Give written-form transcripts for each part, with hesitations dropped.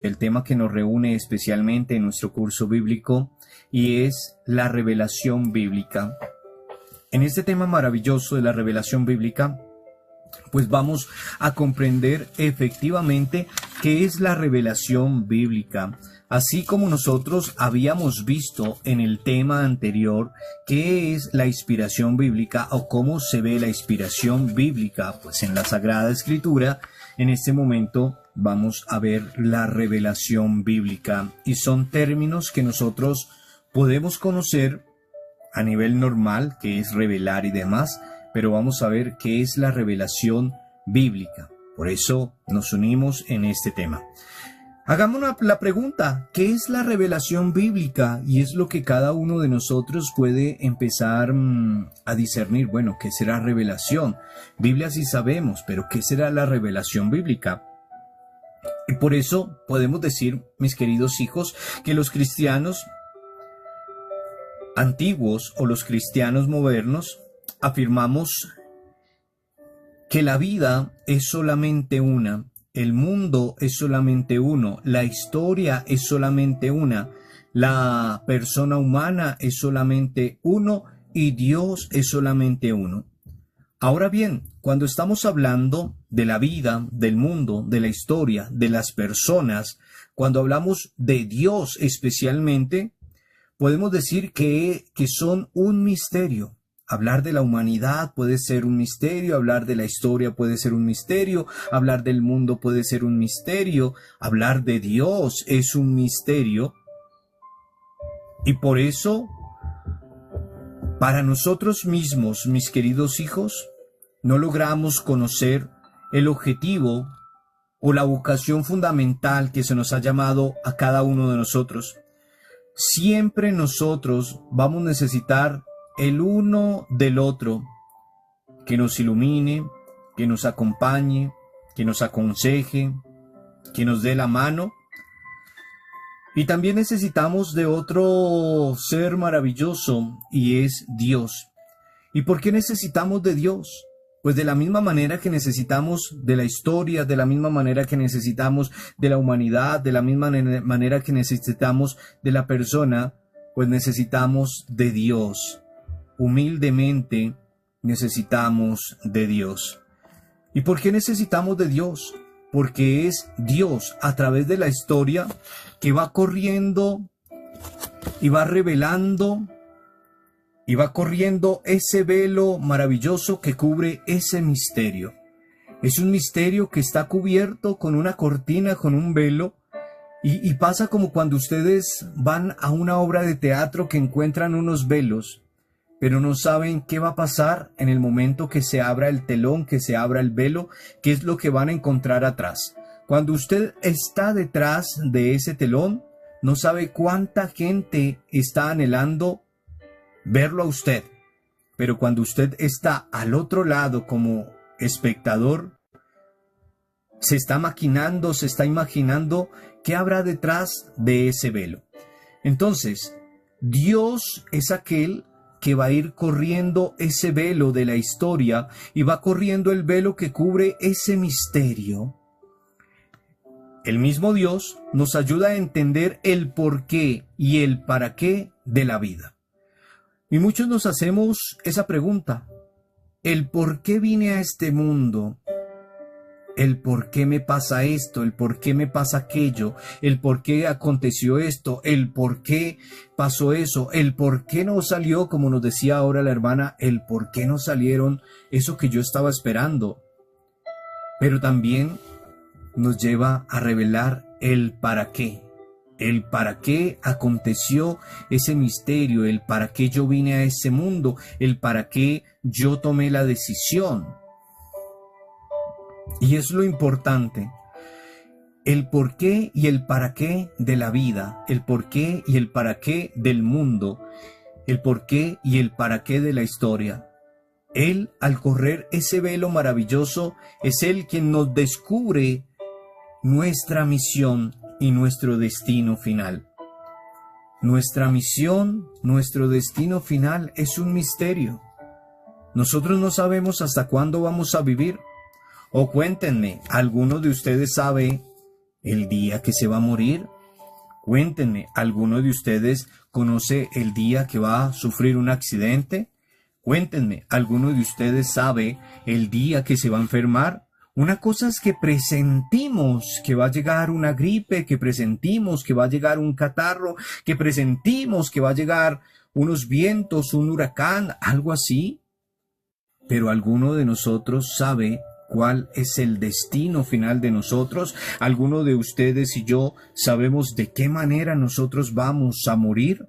el tema que nos reúne especialmente en nuestro curso bíblico, y es la revelación bíblica. En este tema maravilloso de la revelación bíblica, pues vamos a comprender efectivamente qué es la revelación bíblica, así como nosotros habíamos visto en el tema anterior qué es la inspiración bíblica o cómo se ve la inspiración bíblica, pues en la Sagrada Escritura. En este momento vamos a ver la revelación bíblica, y son términos que nosotros podemos conocer a nivel normal, que es revelar y demás, pero vamos a ver qué es la revelación bíblica. Por eso nos unimos en este tema. Hagamos la pregunta, ¿qué es la revelación bíblica? Y es lo que cada uno de nosotros puede empezar a discernir. Bueno, ¿qué será revelación? Biblia sí sabemos, pero ¿qué será la revelación bíblica? Y por eso podemos decir, mis queridos hijos, que los cristianos antiguos o los cristianos modernos afirmamos que la vida es solamente una, el mundo es solamente uno, la historia es solamente una, la persona humana es solamente uno y Dios es solamente uno. Ahora bien, cuando estamos hablando de la vida, del mundo, de la historia, de las personas, cuando hablamos de Dios especialmente, podemos decir que son un misterio. Hablar de la humanidad puede ser un misterio, hablar de la historia puede ser un misterio, hablar del mundo puede ser un misterio, hablar de Dios es un misterio. Y por eso, para nosotros mismos, mis queridos hijos, no logramos conocer el objetivo o la vocación fundamental que se nos ha llamado a cada uno de nosotros. Siempre nosotros vamos a necesitar el uno del otro, que nos ilumine, que nos acompañe, que nos aconseje, que nos dé la mano. Y también necesitamos de otro ser maravilloso, y es Dios. ¿Y por qué necesitamos de Dios? Pues de la misma manera que necesitamos de la historia, de la misma manera que necesitamos de la humanidad, de la misma manera que necesitamos de la persona, pues necesitamos de Dios. Humildemente necesitamos de Dios. ¿Y por qué necesitamos de Dios? Porque es Dios a través de la historia que va corriendo y va revelando y va corriendo ese velo maravilloso que cubre ese misterio. Es un misterio que está cubierto con una cortina, con un velo, y pasa como cuando ustedes van a una obra de teatro que encuentran unos velos, pero no saben qué va a pasar en el momento que se abra el telón, que se abra el velo, qué es lo que van a encontrar atrás. Cuando usted está detrás de ese telón, no sabe cuánta gente está anhelando verlo a usted, pero cuando usted está al otro lado como espectador, se está maquinando, se está imaginando qué habrá detrás de ese velo. Entonces, Dios es aquel que va a ir corriendo ese velo de la historia y va corriendo el velo que cubre ese misterio. El mismo Dios nos ayuda a entender el porqué y el para qué de la vida. Y muchos nos hacemos esa pregunta: ¿el por qué vine a este mundo? ¿El por qué me pasa esto? ¿El por qué me pasa aquello? ¿El por qué aconteció esto? ¿El por qué pasó eso? ¿El por qué no salió, como nos decía ahora la hermana, el por qué no salieron eso que yo estaba esperando? Pero también nos lleva a revelar el para qué. El para qué aconteció ese misterio, el para qué yo vine a ese mundo, el para qué yo tomé la decisión. Y es lo importante, el por qué y el para qué de la vida, el por qué y el para qué del mundo, el por qué y el para qué de la historia. Él, al correr ese velo maravilloso, es Él quien nos descubre nuestra misión y nuestro destino final. Nuestra misión, nuestro destino final es un misterio. Nosotros no sabemos hasta cuándo vamos a vivir. O cuéntenme, ¿alguno de ustedes sabe el día que se va a morir. Cuéntenme, ¿alguno de ustedes conoce el día que va a sufrir un accidente? Cuéntenme, ¿alguno de ustedes sabe el día que se va a enfermar? Una cosa es que presentimos que va a llegar una gripe, que presentimos que va a llegar un catarro, que presentimos que va a llegar unos vientos, un huracán, algo así. Pero ¿alguno de nosotros sabe cuál es el destino final de nosotros? ¿Alguno de ustedes y yo sabemos de qué manera nosotros vamos a morir?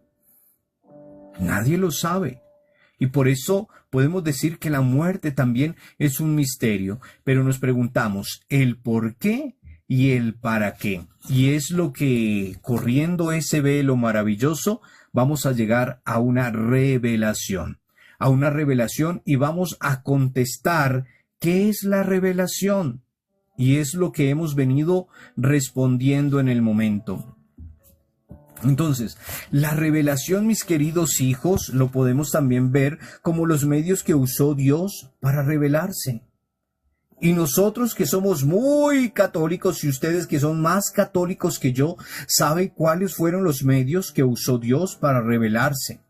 Nadie lo sabe. Y por eso podemos decir que la muerte también es un misterio, pero nos preguntamos el por qué y el para qué. Y es lo que, corriendo ese velo maravilloso, vamos a llegar a una revelación. Y vamos a contestar qué es la revelación. Y es lo que hemos venido respondiendo en el momento. Entonces, la revelación, mis queridos hijos, lo podemos también ver como los medios que usó Dios para revelarse. Y nosotros que somos muy católicos y ustedes que son más católicos que yo, ¿saben cuáles fueron los medios que usó Dios para revelarse?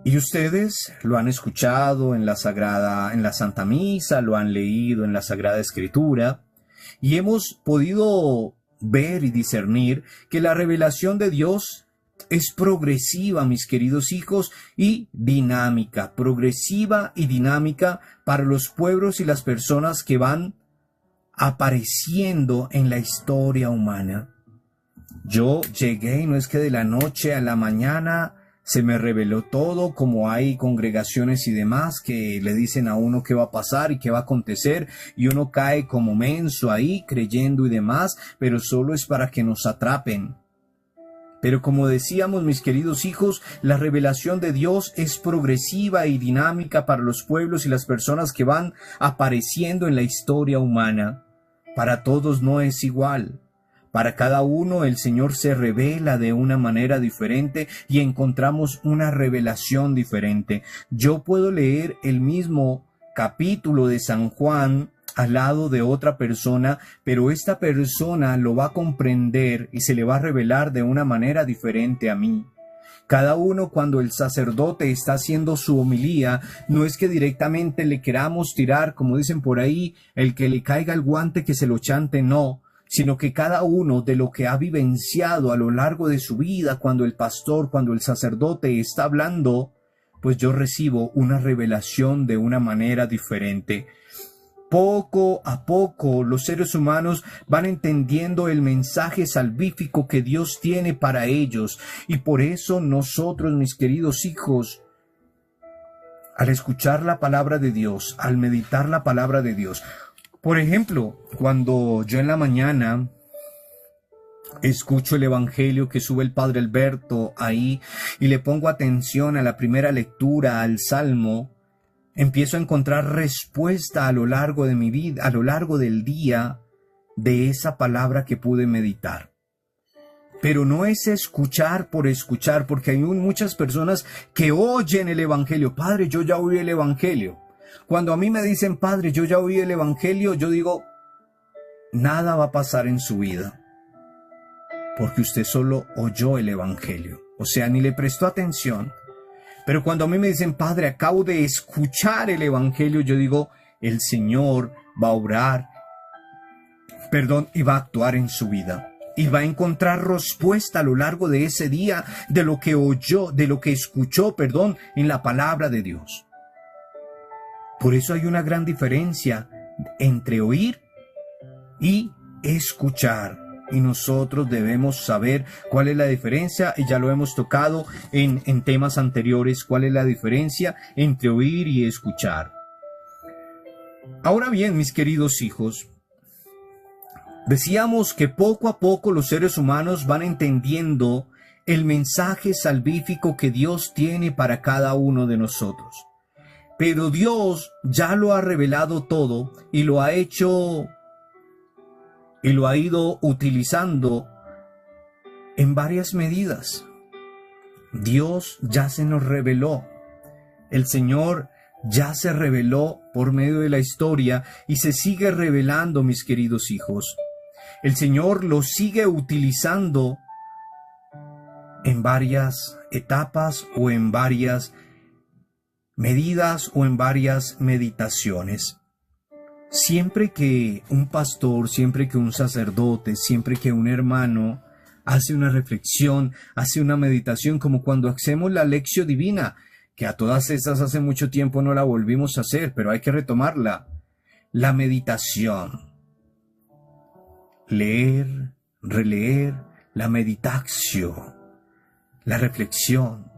Y ustedes lo han escuchado en la Santa Misa, lo han leído en la Sagrada Escritura, y hemos podido ver y discernir que la revelación de Dios es progresiva, mis queridos hijos, y dinámica, progresiva y dinámica para los pueblos y las personas que van apareciendo en la historia humana. Yo llegué y no es que de la noche a la mañana se me reveló todo, como hay congregaciones y demás que le dicen a uno qué va a pasar y qué va a acontecer, y uno cae como menso ahí creyendo y demás, pero solo es para que nos atrapen. Pero como decíamos, mis queridos hijos, la revelación de Dios es progresiva y dinámica para los pueblos y las personas que van apareciendo en la historia humana. Para todos no es igual. Para cada uno el Señor se revela de una manera diferente y encontramos una revelación diferente. Yo puedo leer el mismo capítulo de San Juan al lado de otra persona, pero esta persona lo va a comprender y se le va a revelar de una manera diferente a mí. Cada uno, cuando el sacerdote está haciendo su homilía, no es que directamente le queramos tirar, como dicen por ahí, el que le caiga el guante que se lo chante, no, sino que cada uno de lo que ha vivenciado a lo largo de su vida, cuando el pastor, cuando el sacerdote está hablando, pues yo recibo una revelación de una manera diferente. Poco a poco los seres humanos van entendiendo el mensaje salvífico que Dios tiene para ellos, y por eso nosotros, mis queridos hijos, al escuchar la palabra de Dios, al meditar la palabra de Dios, por ejemplo, cuando yo en la mañana escucho el evangelio que sube el Padre Alberto ahí y le pongo atención a la primera lectura, al Salmo, empiezo a encontrar respuesta a lo largo de mi vida, a lo largo del día, de esa palabra que pude meditar. Pero no es escuchar por escuchar, porque hay muchas personas que oyen el evangelio. Padre, yo ya oí el evangelio. Cuando a mí me dicen, Padre, yo ya oí el evangelio, yo digo, nada va a pasar en su vida, porque usted solo oyó el evangelio, o sea, ni le prestó atención. Pero cuando a mí me dicen, Padre, acabo de escuchar el evangelio, yo digo, el Señor va a obrar, y va a actuar en su vida. Y va a encontrar respuesta a lo largo de ese día de lo que oyó, de lo que escuchó, en la palabra de Dios. Por eso hay una gran diferencia entre oír y escuchar. Y nosotros debemos saber cuál es la diferencia, y ya lo hemos tocado en temas anteriores, cuál es la diferencia entre oír y escuchar. Ahora bien, mis queridos hijos, decíamos que poco a poco los seres humanos van entendiendo el mensaje salvífico que Dios tiene para cada uno de nosotros. Pero Dios ya lo ha revelado todo y lo ha hecho y lo ha ido utilizando en varias medidas. Dios ya se nos reveló. El Señor ya se reveló por medio de la historia y se sigue revelando, mis queridos hijos. El Señor lo sigue utilizando en varias etapas o en varias medidas o en varias meditaciones. Siempre que un pastor, siempre que un sacerdote, siempre que un hermano hace una reflexión, hace una meditación, como cuando hacemos la Lectio Divina, que a todas estas hace mucho tiempo no la volvimos a hacer, pero hay que retomarla. La meditación. Leer, releer, la meditatio, la reflexión.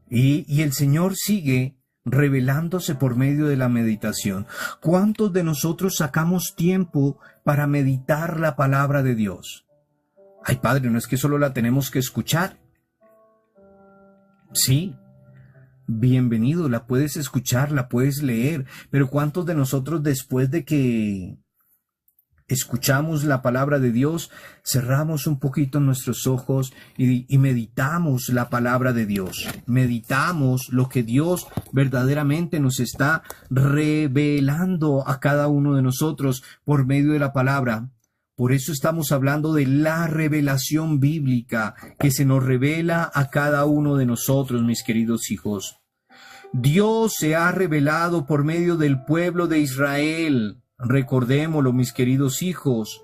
Y el Señor sigue revelándose por medio de la meditación. ¿Cuántos de nosotros sacamos tiempo para meditar la palabra de Dios? Ay, Padre, no es que solo la tenemos que escuchar. Sí, bienvenido, la puedes escuchar, la puedes leer, pero ¿cuántos de nosotros después de que escuchamos la palabra de Dios, cerramos un poquito nuestros ojos y meditamos la palabra de Dios? Meditamos lo que Dios verdaderamente nos está revelando a cada uno de nosotros por medio de la palabra. Por eso estamos hablando de la revelación bíblica que se nos revela a cada uno de nosotros, mis queridos hijos. Dios se ha revelado por medio del pueblo de Israel. Recordémoslo, mis queridos hijos,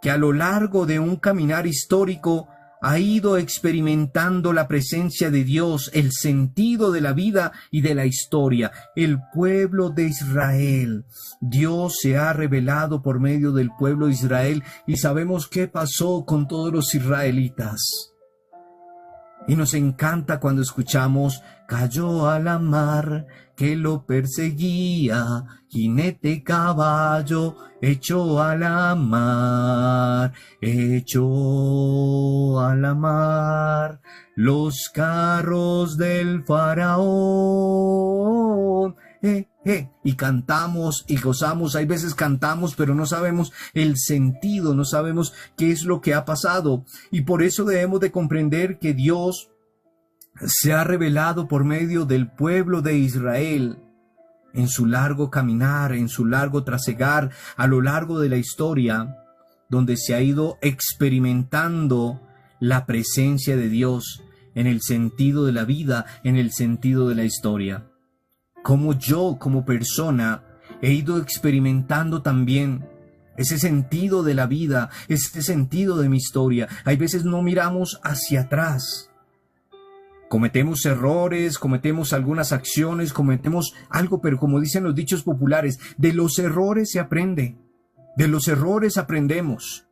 que a lo largo de un caminar histórico ha ido experimentando la presencia de Dios, el sentido de la vida y de la historia. El pueblo de Israel, Dios se ha revelado por medio del pueblo de Israel y sabemos qué pasó con todos los israelitas. Y nos encanta cuando escuchamos: cayó a la mar que lo perseguía, jinete caballo, echó a la mar, echó a la mar, los carros del faraón. Y cantamos y gozamos. Hay veces cantamos, pero no sabemos el sentido, no sabemos qué es lo que ha pasado. Y por eso debemos de comprender que Dios se ha revelado por medio del pueblo de Israel en su largo caminar, en su largo trasegar, a lo largo de la historia, donde se ha ido experimentando la presencia de Dios en el sentido de la vida, en el sentido de la historia. Como yo, como persona, he ido experimentando también ese sentido de la vida, ese sentido de mi historia. Hay veces no miramos hacia atrás. Cometemos errores, cometemos algunas acciones, cometemos algo, pero como dicen los dichos populares, de los errores se aprende, de los errores aprendemos.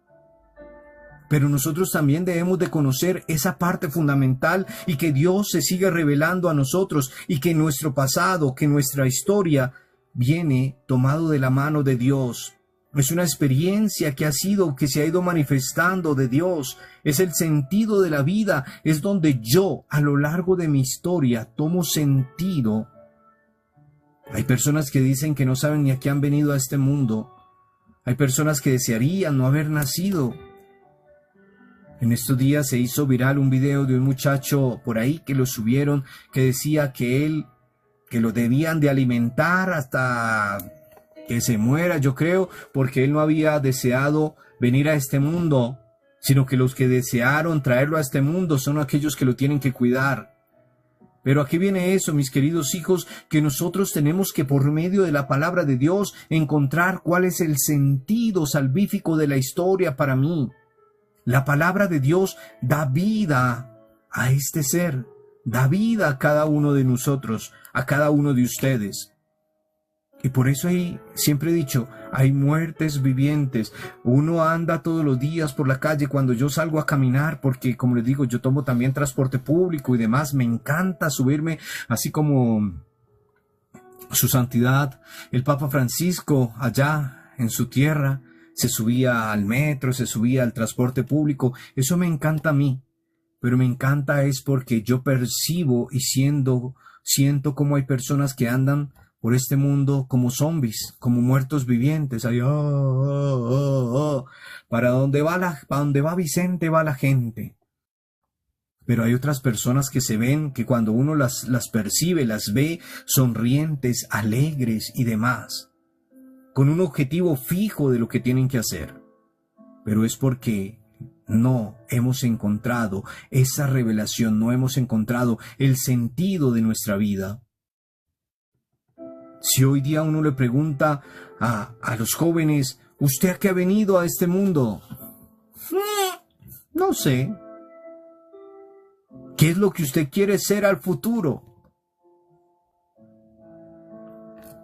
Pero nosotros también debemos de conocer esa parte fundamental y que Dios se sigue revelando a nosotros y que nuestro pasado, que nuestra historia viene tomado de la mano de Dios. Es una experiencia que se ha ido manifestando de Dios. Es el sentido de la vida. Es donde yo, a lo largo de mi historia, tomo sentido. Hay personas que dicen que no saben ni a qué han venido a este mundo. Hay personas que desearían no haber nacido. En estos días se hizo viral un video de un muchacho por ahí que lo subieron, que decía que lo debían de alimentar hasta que se muera, yo creo, porque él no había deseado venir a este mundo, sino que los que desearon traerlo a este mundo son aquellos que lo tienen que cuidar. Pero aquí viene eso, mis queridos hijos, que nosotros tenemos que por medio de la palabra de Dios encontrar cuál es el sentido salvífico de la historia para mí. La palabra de Dios da vida a este ser, da vida a cada uno de nosotros, a cada uno de ustedes. Y por eso siempre he dicho, hay muertes vivientes. Uno anda todos los días por la calle. Cuando yo salgo a caminar, porque como les digo, yo tomo también transporte público y demás, me encanta subirme, así como su santidad, el Papa Francisco, allá en su tierra, se subía al metro, se subía al transporte público. Eso me encanta a mí, pero me encanta es porque yo percibo y siento como hay personas que andan por este mundo como zombies, como muertos vivientes. Ahí, Para donde va Vicente va la gente. Pero hay otras personas que se ven, que cuando uno las percibe, las ve sonrientes, alegres y demás, con un objetivo fijo de lo que tienen que hacer. Pero es porque no hemos encontrado esa revelación, no hemos encontrado el sentido de nuestra vida. Si hoy día uno le pregunta a los jóvenes, ¿usted a qué ha venido a este mundo? No sé. ¿Qué es lo que usted quiere ser al futuro?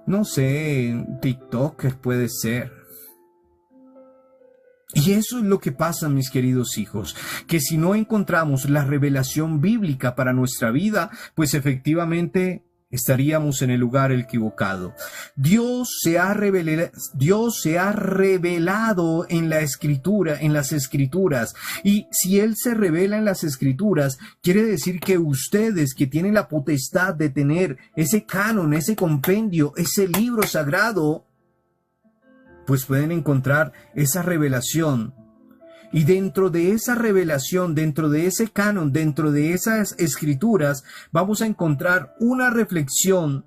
No sé, TikToker puede ser. Y eso es lo que pasa, mis queridos hijos, que si no encontramos la revelación bíblica para nuestra vida, pues efectivamente estaríamos en el lugar equivocado. Dios se ha revelado en la Escritura, en las Escrituras. Y si Él se revela en las Escrituras, quiere decir que ustedes que tienen la potestad de tener ese canon, ese compendio, ese libro sagrado, pues pueden encontrar esa revelación. Y dentro de esa revelación, dentro de ese canon, dentro de esas escrituras, vamos a encontrar una reflexión,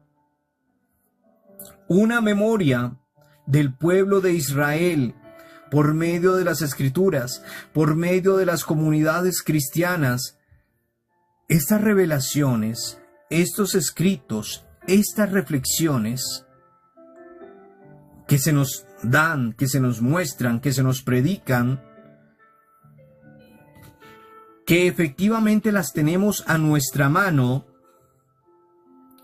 una memoria del pueblo de Israel por medio de las escrituras, por medio de las comunidades cristianas. Estas revelaciones, estos escritos, estas reflexiones que se nos dan, que se nos muestran, que se nos predican, que efectivamente las tenemos a nuestra mano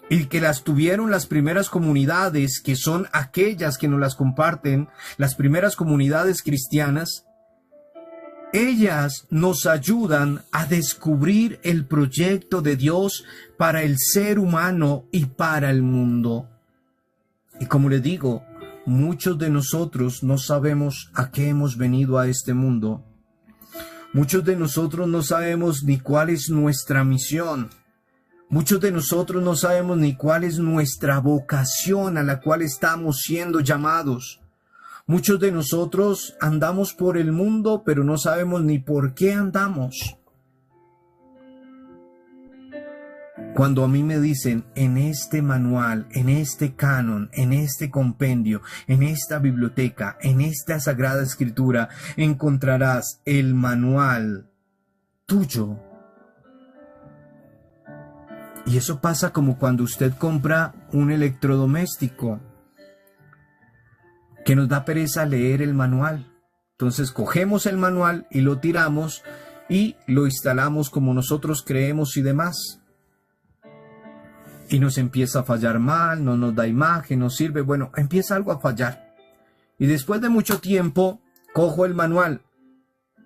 y que las tuvieron las primeras comunidades, que son aquellas que nos las comparten, las primeras comunidades cristianas. Ellas nos ayudan a descubrir el proyecto de Dios para el ser humano y para el mundo. Y como les digo, muchos de nosotros no sabemos a qué hemos venido a este mundo. Muchos de nosotros no sabemos ni cuál es nuestra misión. Muchos de nosotros no sabemos ni cuál es nuestra vocación a la cual estamos siendo llamados. Muchos de nosotros andamos por el mundo, pero no sabemos ni por qué andamos. Cuando a mí me dicen, en este manual, en este canon, en este compendio, en esta biblioteca, en esta Sagrada Escritura, encontrarás el manual tuyo. Y eso pasa como cuando usted compra un electrodoméstico, que nos da pereza leer el manual. Entonces cogemos el manual y lo tiramos y lo instalamos como nosotros creemos y demás. Y nos empieza a fallar mal, no nos da imagen, no sirve, bueno, empieza algo a fallar. Y después de mucho tiempo, cojo el manual.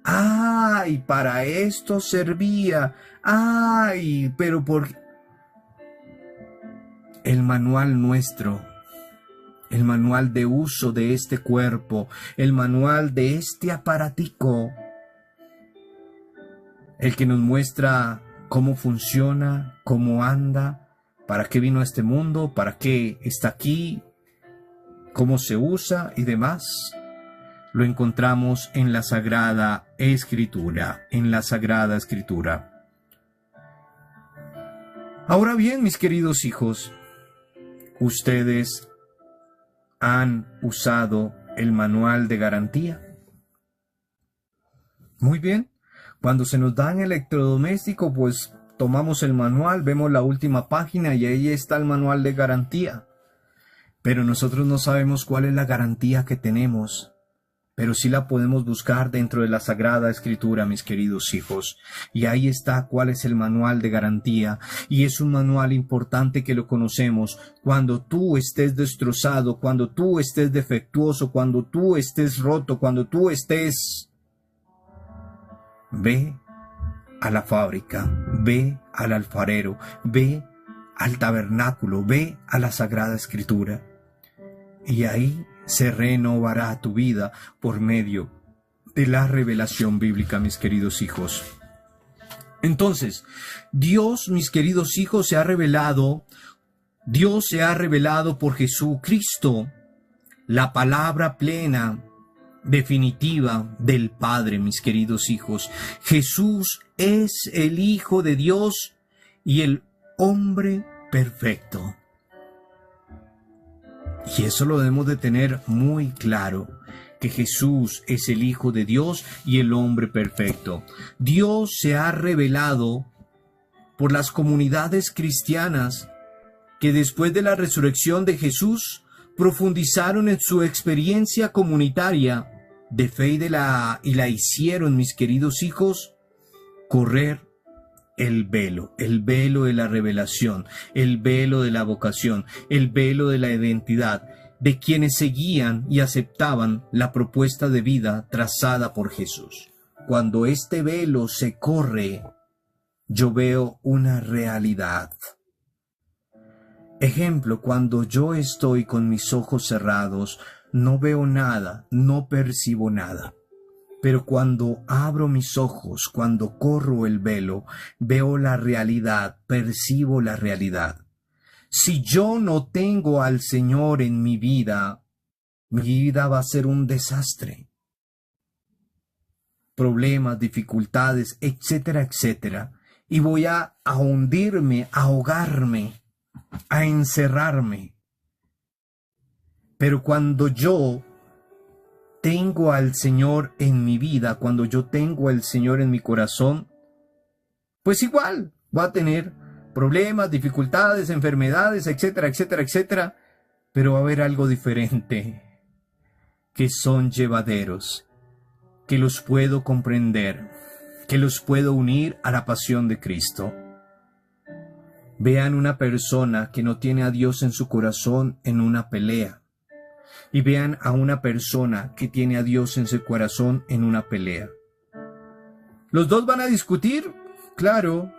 ¡Ay! Para esto servía. ¡Ay! Pero por... El manual nuestro, el manual de uso de este cuerpo, el manual de este aparatico, el que nos muestra cómo funciona, cómo anda, para qué vino a este mundo, para qué está aquí, cómo se usa y demás, lo encontramos en la Sagrada Escritura, en la Sagrada Escritura. Ahora bien, mis queridos hijos, ¿ustedes han usado el manual de garantía? Muy bien, cuando se nos dan electrodoméstico, pues tomamos el manual, vemos la última página y ahí está el manual de garantía. Pero nosotros no sabemos cuál es la garantía que tenemos, pero sí la podemos buscar dentro de la Sagrada Escritura, mis queridos hijos. Y ahí está cuál es el manual de garantía. Y es un manual importante que lo conocemos. Cuando tú estés destrozado, cuando tú estés defectuoso, cuando tú estés roto, cuando tú estés... Ve a la fábrica, ve al alfarero, ve al tabernáculo, ve a la Sagrada Escritura. Y ahí se renovará tu vida por medio de la revelación bíblica, mis queridos hijos. Entonces, Dios, mis queridos hijos, se ha revelado por Jesucristo, la palabra plena, definitiva del Padre, mis queridos hijos. Jesús es el Hijo de Dios y el hombre perfecto. Y eso lo debemos de tener muy claro, que Jesús es el Hijo de Dios y el hombre perfecto. Dios se ha revelado por las comunidades cristianas que después de la resurrección de Jesús profundizaron en su experiencia comunitaria de fe y la hicieron, mis queridos hijos, correr el velo de la revelación, el velo de la vocación, el velo de la identidad de quienes seguían y aceptaban la propuesta de vida trazada por Jesús. Cuando este velo se corre, yo veo una realidad. Ejemplo, cuando yo estoy con mis ojos cerrados, no veo nada, no percibo nada. Pero cuando abro mis ojos, cuando corro el velo, veo la realidad, percibo la realidad. Si yo no tengo al Señor en mi vida va a ser un desastre. Problemas, dificultades, etcétera, etcétera. Y voy a hundirme, a ahogarme, a encerrarme. Pero cuando yo tengo al Señor en mi vida, cuando yo tengo al Señor en mi corazón, pues igual va a tener problemas, dificultades, enfermedades, etcétera, etcétera, etcétera, pero va a haber algo diferente, que son llevaderos, que los puedo comprender, que los puedo unir a la pasión de Cristo. Vean una persona que no tiene a Dios en su corazón en una pelea, y vean a una persona que tiene a Dios en su corazón en una pelea. ¿Los dos van a discutir? Claro.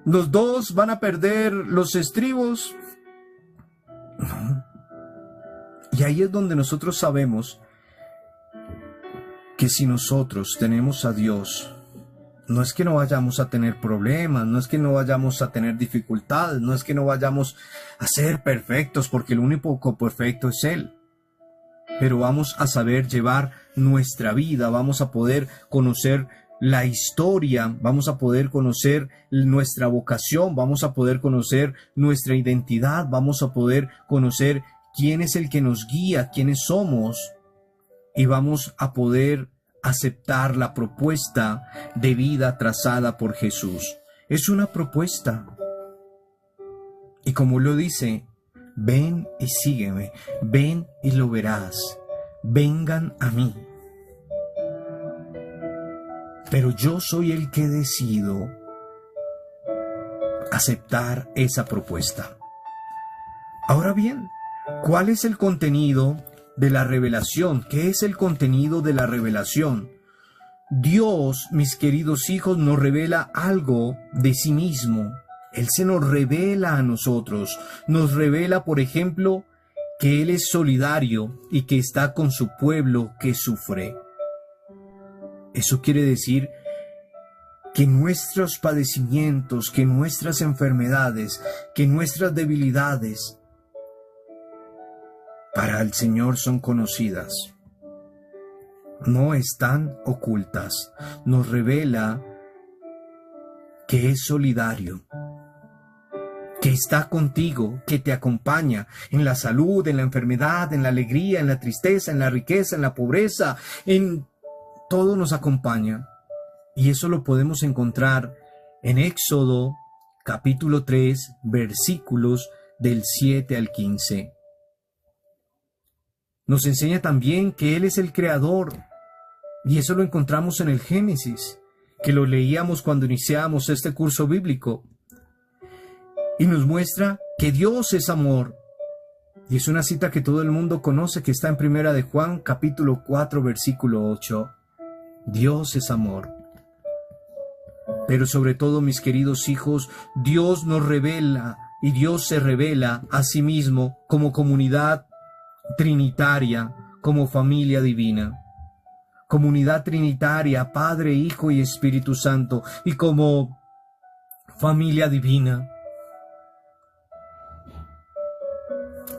¿Los dos van a perder los estribos? No. Y ahí es donde nosotros sabemos que si nosotros tenemos a Dios, no es que no vayamos a tener problemas, no es que no vayamos a tener dificultades, no es que no vayamos a ser perfectos, porque el único perfecto es Él. Pero vamos a saber llevar nuestra vida, vamos a poder conocer la historia, vamos a poder conocer nuestra vocación, vamos a poder conocer nuestra identidad, vamos a poder conocer quién es el que nos guía, quiénes somos, y vamos a poder aceptar la propuesta de vida trazada por Jesús. Es una propuesta. Y como lo dice, ven y sígueme, ven y lo verás, vengan a mí. Pero yo soy el que decido aceptar esa propuesta. Ahora bien, ¿cuál es el contenido de la revelación? ¿Qué es el contenido de la revelación? Dios, mis queridos hijos, nos revela algo de sí mismo. Él se nos revela a nosotros. Nos revela, por ejemplo, que Él es solidario y que está con su pueblo que sufre. Eso quiere decir que nuestros padecimientos, que nuestras enfermedades, que nuestras debilidades, para el Señor son conocidas. No están ocultas. Nos revela que es solidario, que está contigo, que te acompaña en la salud, en la enfermedad, en la alegría, en la tristeza, en la riqueza, en la pobreza, en todo nos acompaña. Y eso lo podemos encontrar en Éxodo capítulo 3, versículos del 7 al 15. Nos enseña también que Él es el creador, y eso lo encontramos en el Génesis, que lo leíamos cuando iniciamos este curso bíblico, y nos muestra que Dios es amor, y es una cita que todo el mundo conoce, que está en Primera de Juan, capítulo 4, versículo 8. Dios es amor. Pero sobre todo, mis queridos hijos, Dios nos revela, y Dios se revela a sí mismo como comunidad trinitaria, como familia divina. Comunidad trinitaria, Padre, Hijo y Espíritu Santo, y como familia divina.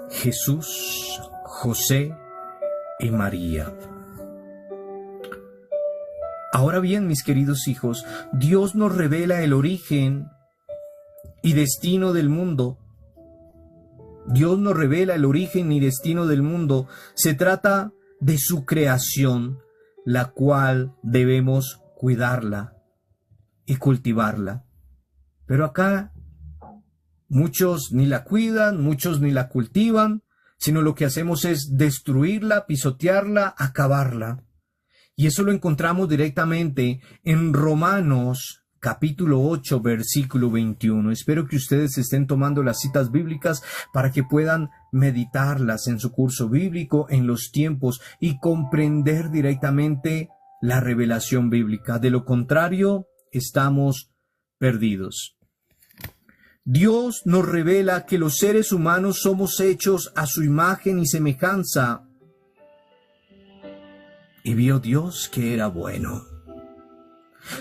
Jesús, José y María. Ahora bien, mis queridos hijos, Dios nos revela el origen y destino del mundo. Dios nos revela el origen y destino del mundo. Se trata de su creación, la cual debemos cuidarla y cultivarla. Pero acá muchos ni la cuidan, muchos ni la cultivan, sino lo que hacemos es destruirla, pisotearla, acabarla. Y eso lo encontramos directamente en Romanos capítulo 8, versículo 21. Espero que ustedes estén tomando las citas bíblicas para que puedan meditarlas en su curso bíblico, en los tiempos, y comprender directamente la revelación bíblica. De lo contrario, estamos perdidos. Dios nos revela que los seres humanos somos hechos a su imagen y semejanza. Y vio Dios que era bueno.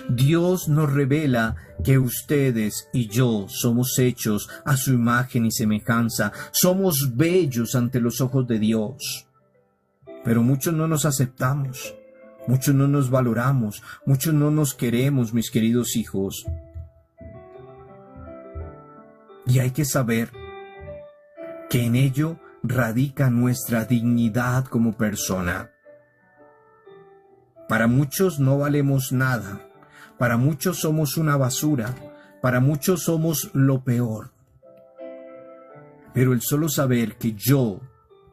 Dios nos revela que ustedes y yo somos hechos a su imagen y semejanza. Somos bellos ante los ojos de Dios. Pero muchos no nos aceptamos. Muchos no nos valoramos. Muchos no nos queremos, mis queridos hijos. Y hay que saber que en ello radica nuestra dignidad como persona. Para muchos no valemos nada, para muchos somos una basura, para muchos somos lo peor. Pero el solo saber que yo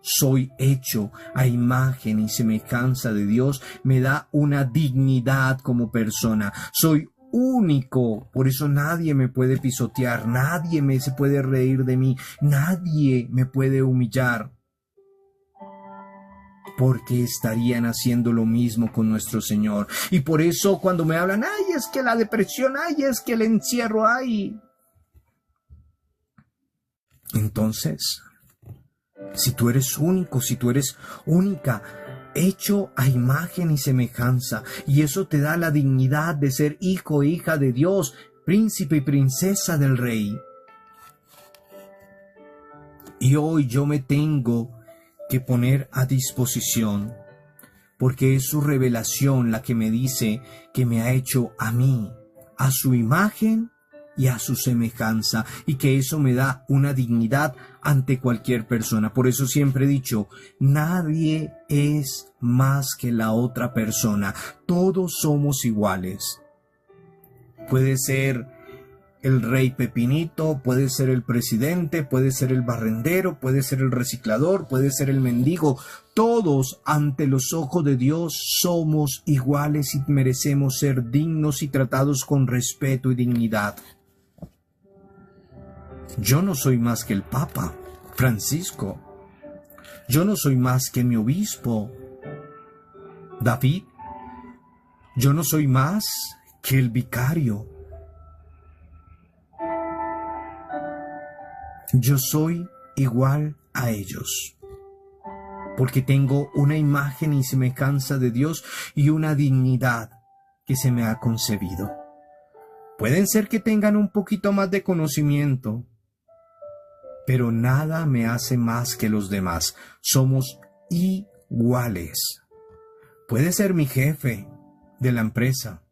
soy hecho a imagen y semejanza de Dios me da una dignidad como persona. Soy único, por eso nadie me puede pisotear, nadie se puede reír de mí, nadie me puede humillar. Porque estarían haciendo lo mismo con nuestro Señor. Y por eso cuando me hablan, ay, es que la depresión, ay, es que el encierro, ay. Entonces, si tú eres único, si tú eres única, hecho a imagen y semejanza, y eso te da la dignidad de ser hijo e hija de Dios, príncipe y princesa del Rey. Y hoy yo me tengo que poner a disposición, porque es su revelación la que me dice que me ha hecho a mí, a su imagen y a su semejanza, y que eso me da una dignidad ante cualquier persona. Por eso siempre he dicho, nadie es más que la otra persona, todos somos iguales. Puede ser el rey Pepinito, puede ser el presidente, puede ser el barrendero, puede ser el reciclador, puede ser el mendigo. Todos ante los ojos de Dios somos iguales y merecemos ser dignos y tratados con respeto y dignidad. Yo no soy más que el Papa Francisco. Yo no soy más que mi obispo David. Yo no soy más que el vicario. Yo soy igual a ellos, porque tengo una imagen y semejanza de Dios y una dignidad que se me ha concebido. Pueden ser que tengan un poquito más de conocimiento, pero nada me hace más que los demás. Somos iguales. Puede ser mi jefe de la empresa,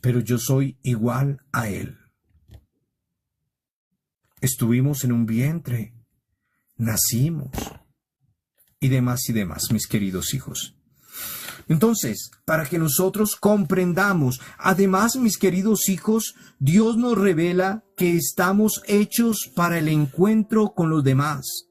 pero yo soy igual a él. Estuvimos en un vientre, nacimos y demás, mis queridos hijos. Entonces, para que nosotros comprendamos, además, mis queridos hijos, Dios nos revela que estamos hechos para el encuentro con los demás.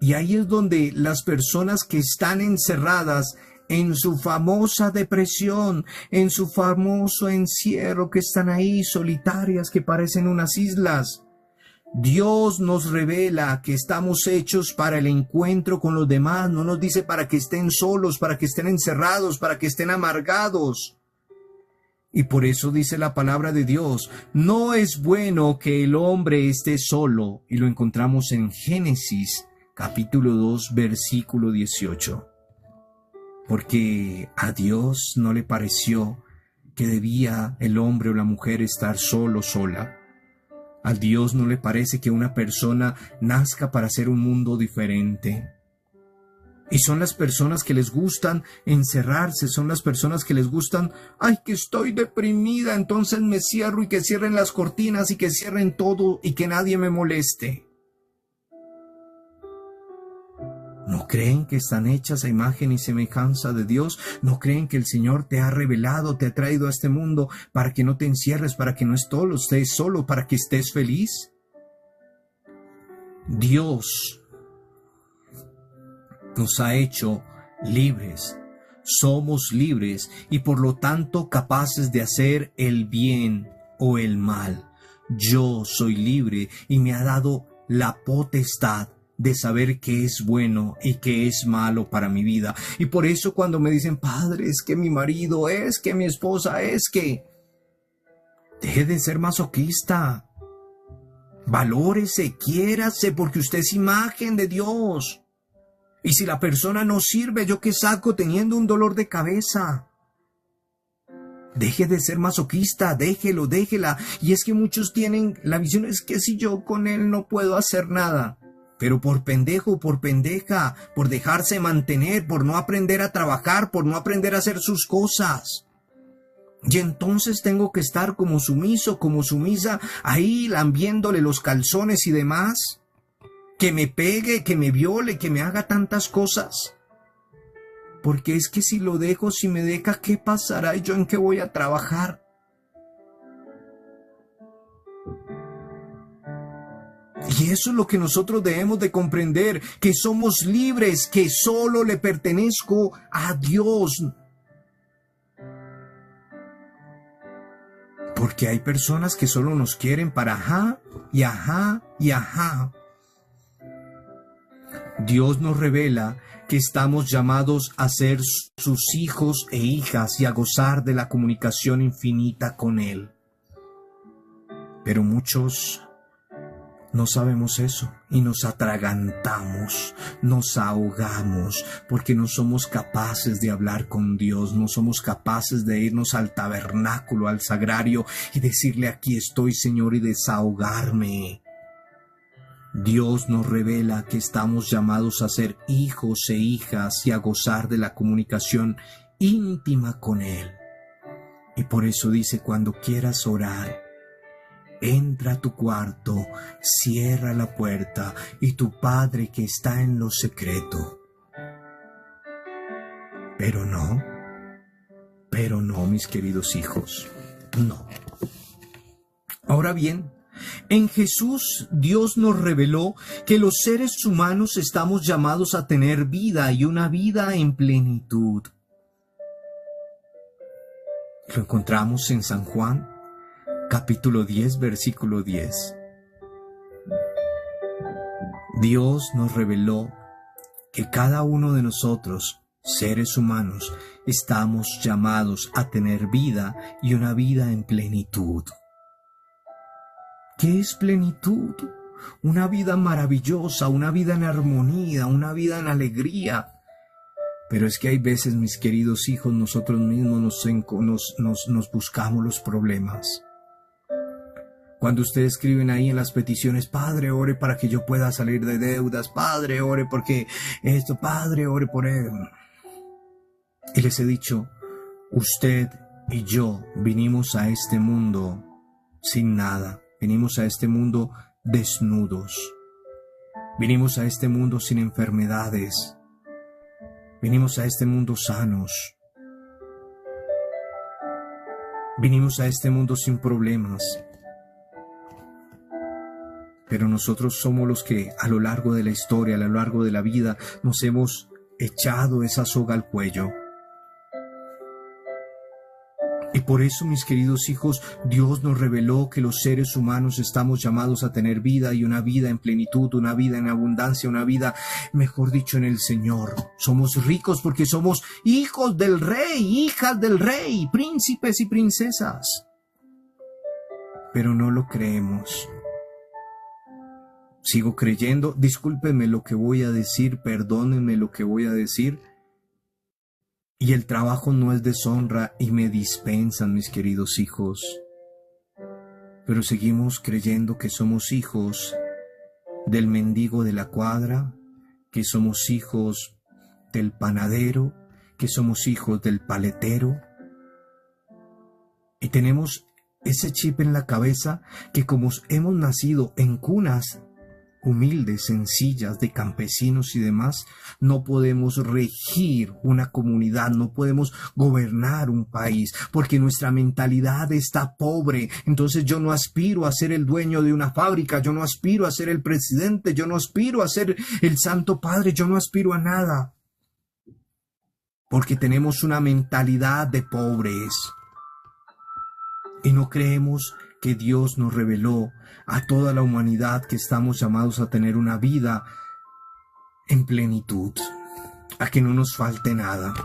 Y ahí es donde las personas que están encerradas en su famosa depresión, en su famoso encierro, que están ahí solitarias, que parecen unas islas, Dios nos revela que estamos hechos para el encuentro con los demás. No nos dice para que estén solos, para que estén encerrados, para que estén amargados. Y por eso dice la palabra de Dios, no es bueno que el hombre esté solo. Y lo encontramos en Génesis capítulo 2, versículo 18. Porque a Dios no le pareció que debía el hombre o la mujer estar solo, sola. A Dios no le parece que una persona nazca para hacer un mundo diferente. Y son las personas que les gustan encerrarse, son las personas que les gustan, ay, que estoy deprimida, entonces me cierro y que cierren las cortinas y que cierren todo y que nadie me moleste. ¿No creen que están hechas a imagen y semejanza de Dios? ¿No creen que el Señor te ha revelado, te ha traído a este mundo para que no te encierres, para que no estés solo, para que estés feliz? Dios nos ha hecho libres. Somos libres y por lo tanto capaces de hacer el bien o el mal. Yo soy libre y me ha dado la potestad de saber qué es bueno y qué es malo para mi vida. Y por eso cuando me dicen, padre, es que mi marido, es que mi esposa, es que... Deje de ser masoquista. Valórese, quiérase, porque usted es imagen de Dios. Y si la persona no sirve, ¿yo qué saco teniendo un dolor de cabeza? Deje de ser masoquista, déjelo, déjela. Y es que muchos tienen la visión, es que si yo con él no puedo hacer nada. Pero por pendejo, por pendeja, por dejarse mantener, por no aprender a trabajar, por no aprender a hacer sus cosas. Y entonces tengo que estar como sumiso, como sumisa, ahí lambiéndole los calzones y demás. Que me pegue, que me viole, que me haga tantas cosas. Porque es que si lo dejo, si me deja, ¿qué pasará? ¿Y yo en qué voy a trabajar? Y eso es lo que nosotros debemos de comprender, que somos libres, que solo le pertenezco a Dios. Porque hay personas que solo nos quieren para ajá y ajá y ajá. Dios nos revela que estamos llamados a ser sus hijos e hijas y a gozar de la comunicación infinita con Él. Pero muchos no sabemos eso y nos atragantamos, nos ahogamos, porque no somos capaces de hablar con Dios, no somos capaces de irnos al tabernáculo, al sagrario y decirle aquí estoy, Señor, y desahogarme. Dios nos revela que estamos llamados a ser hijos e hijas y a gozar de la comunicación íntima con Él. Y por eso dice, cuando quieras orar, entra a tu cuarto, cierra la puerta y tu Padre que está en lo secreto. Pero no, mis queridos hijos, no. Ahora bien, en Jesús Dios nos reveló que los seres humanos estamos llamados a tener vida y una vida en plenitud. Lo encontramos en San Juan, capítulo 10, versículo 10. Dios nos reveló que cada uno de nosotros, seres humanos, estamos llamados a tener vida y una vida en plenitud. ¿Qué es plenitud? Una vida maravillosa, una vida en armonía, una vida en alegría. Pero es que hay veces, mis queridos hijos, nosotros mismos nos buscamos los problemas. Cuando ustedes escriben ahí en las peticiones, Padre, ore para que yo pueda salir de deudas, Padre, ore porque esto, Padre, ore por él. Y les he dicho, usted y yo vinimos a este mundo sin nada. Vinimos a este mundo desnudos. Vinimos a este mundo sin enfermedades. Vinimos a este mundo sanos. Vinimos a este mundo sin problemas. Pero nosotros somos los que a lo largo de la historia, a lo largo de la vida, nos hemos echado esa soga al cuello. Y por eso, mis queridos hijos, Dios nos reveló que los seres humanos estamos llamados a tener vida y una vida en plenitud, una vida en abundancia, una vida, mejor dicho, en el Señor. Somos ricos porque somos hijos del Rey, hijas del Rey, príncipes y princesas. Pero no lo creemos. Sigo creyendo, discúlpenme lo que voy a decir, perdónenme lo que voy a decir. Y el trabajo no es deshonra y me dispensan, mis queridos hijos. Pero seguimos creyendo que somos hijos del mendigo de la cuadra, que somos hijos del panadero, que somos hijos del paletero. Y tenemos ese chip en la cabeza que como hemos nacido en cunas humildes, sencillas, de campesinos y demás, no podemos regir una comunidad, no podemos gobernar un país, porque nuestra mentalidad está pobre. Entonces yo no aspiro a ser el dueño de una fábrica, yo no aspiro a ser el presidente, yo no aspiro a ser el Santo Padre, yo no aspiro a nada, porque tenemos una mentalidad de pobres y no creemos que Dios nos reveló a toda la humanidad que estamos llamados a tener una vida en plenitud, a que no nos falte nada.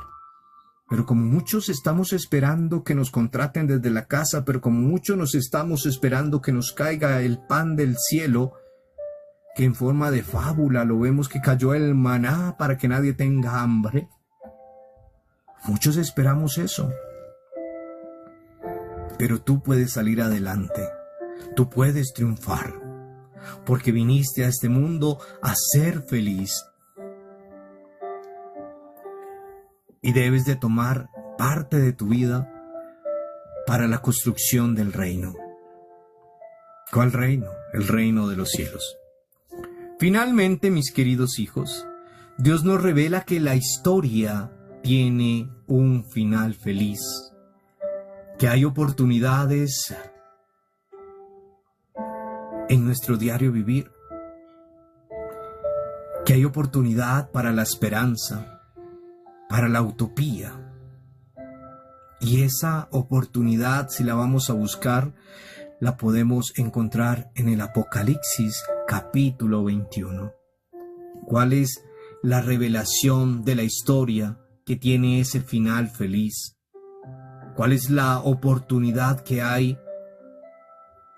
Pero como muchos estamos esperando que nos contraten desde la casa, pero como muchos nos estamos esperando que nos caiga el pan del cielo, que en forma de fábula lo vemos que cayó el maná para que nadie tenga hambre, muchos esperamos eso. Pero tú puedes salir adelante, tú puedes triunfar, porque viniste a este mundo a ser feliz. Y debes de tomar parte de tu vida para la construcción del reino. ¿Cuál reino? El reino de los cielos. Finalmente, mis queridos hijos, Dios nos revela que la historia tiene un final feliz, que hay oportunidades en nuestro diario vivir, que hay oportunidad para la esperanza, para la utopía. Y esa oportunidad, si la vamos a buscar, la podemos encontrar en el Apocalipsis capítulo 21. ¿Cuál es la revelación de la historia que tiene ese final feliz? ¿Cuál es la oportunidad que hay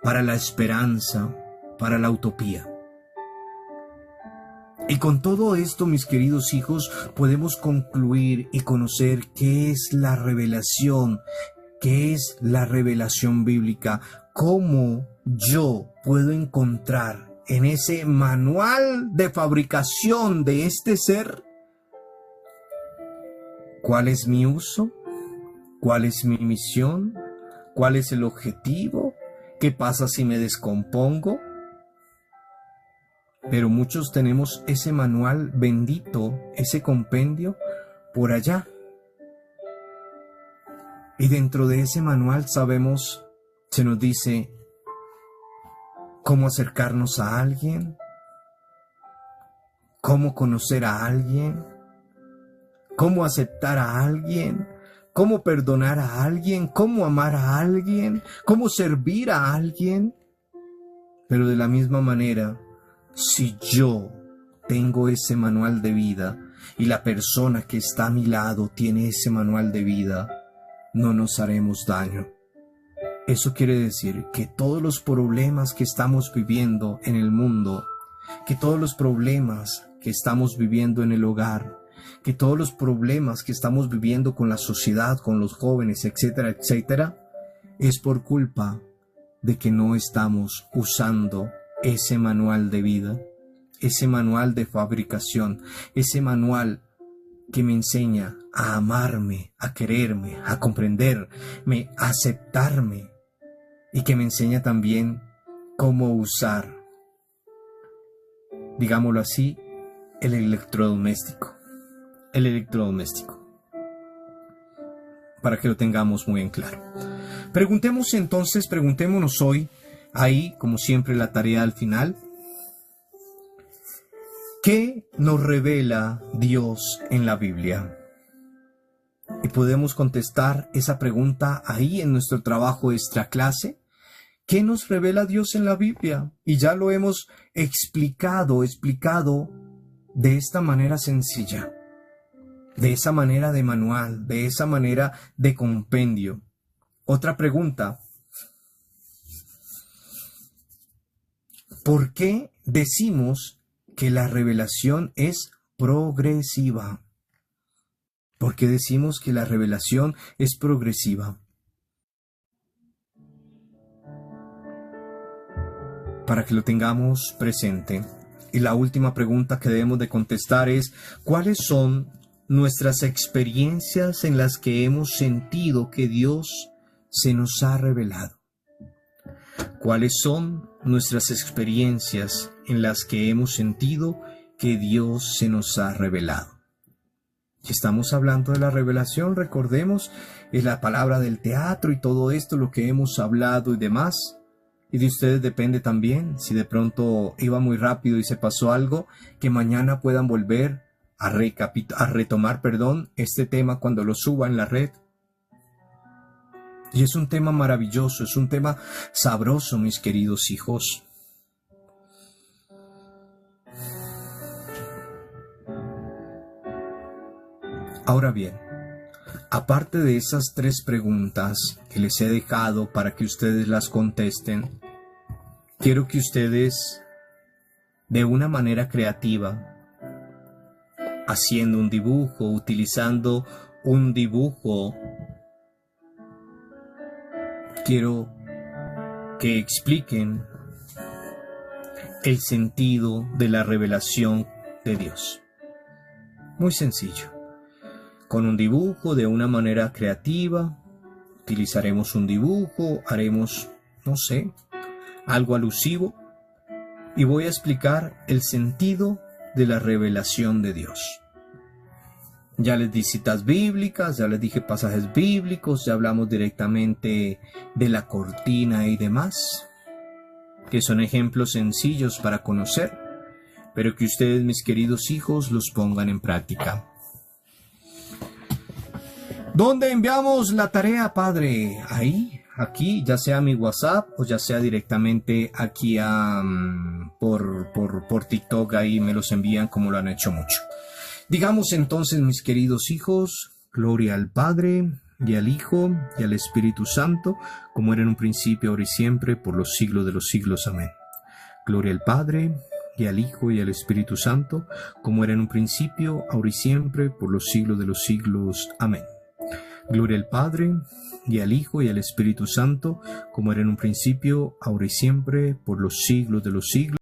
para la esperanza, para la utopía? Y con todo esto, mis queridos hijos, podemos concluir y conocer qué es la revelación, qué es la revelación bíblica, cómo yo puedo encontrar en ese manual de fabricación de este ser cuál es mi uso, cuál es mi misión, cuál es el objetivo, qué pasa si me descompongo. Pero muchos tenemos ese manual bendito, ese compendio por allá. Y dentro de ese manual sabemos, se nos dice cómo acercarnos a alguien, cómo conocer a alguien, cómo aceptar a alguien, cómo perdonar a alguien, cómo amar a alguien, cómo servir a alguien. Pero de la misma manera, si yo tengo ese manual de vida y la persona que está a mi lado tiene ese manual de vida, no nos haremos daño. Eso quiere decir que todos los problemas que estamos viviendo en el mundo, que todos los problemas que estamos viviendo en el hogar, que todos los problemas que estamos viviendo con la sociedad, con los jóvenes, etcétera, etcétera, es por culpa de que no estamos usando ese manual de vida, ese manual de fabricación, ese manual que me enseña a amarme, a quererme, a comprenderme, a aceptarme, y que me enseña también cómo usar, digámoslo así, el electrodoméstico, para que lo tengamos muy en claro. Preguntémonos hoy, ahí, como siempre, la tarea al final. ¿Qué nos revela Dios en la Biblia? Y podemos contestar esa pregunta ahí en nuestro trabajo extra clase. ¿Qué nos revela Dios en la Biblia? Y ya lo hemos explicado de esta manera sencilla, de esa manera de manual, de esa manera de compendio. Otra pregunta. ¿Por qué decimos que la revelación es progresiva? ¿Por qué decimos que la revelación es progresiva? Para que lo tengamos presente. Y la última pregunta que debemos de contestar es: ¿cuáles son nuestras experiencias en las que hemos sentido que Dios se nos ha revelado. ¿Cuáles son nuestras experiencias en las que hemos sentido que Dios se nos ha revelado? Si estamos hablando de la revelación, recordemos, es la palabra del teatro y todo esto, lo que hemos hablado y demás. Y de ustedes depende también, si de pronto iba muy rápido y se pasó algo, que mañana puedan volver a retomar este tema cuando lo suba en la red. Y es un tema maravilloso, es un tema sabroso, mis queridos hijos. Ahora bien, aparte de esas 3 preguntas que les he dejado para que ustedes las contesten, quiero que ustedes, de una manera creativa, haciendo un dibujo, utilizando un dibujo, quiero que expliquen el sentido de la revelación de Dios. Muy sencillo. Con un dibujo, de una manera creativa, utilizaremos un dibujo, haremos, no sé, algo alusivo, y voy a explicar el sentido de la revelación de Dios. Ya les di citas bíblicas, ya les dije pasajes bíblicos, ya hablamos directamente de la cortina y demás, que son ejemplos sencillos para conocer, pero que ustedes, mis queridos hijos, los pongan en práctica. ¿Dónde enviamos la tarea, padre? Ahí, aquí, ya sea a mi WhatsApp o ya sea directamente aquí por TikTok, ahí me los envían como lo han hecho mucho. Digamos entonces, mis queridos hijos, gloria al Padre y al Hijo y al Espíritu Santo, como era en un principio, ahora y siempre, por los siglos de los siglos. Amén. Gloria al Padre y al Hijo y al Espíritu Santo, como era en un principio, ahora y siempre, por los siglos de los siglos. Amén. Gloria al Padre y al Hijo y al Espíritu Santo, como era en un principio, ahora y siempre, por los siglos de los siglos.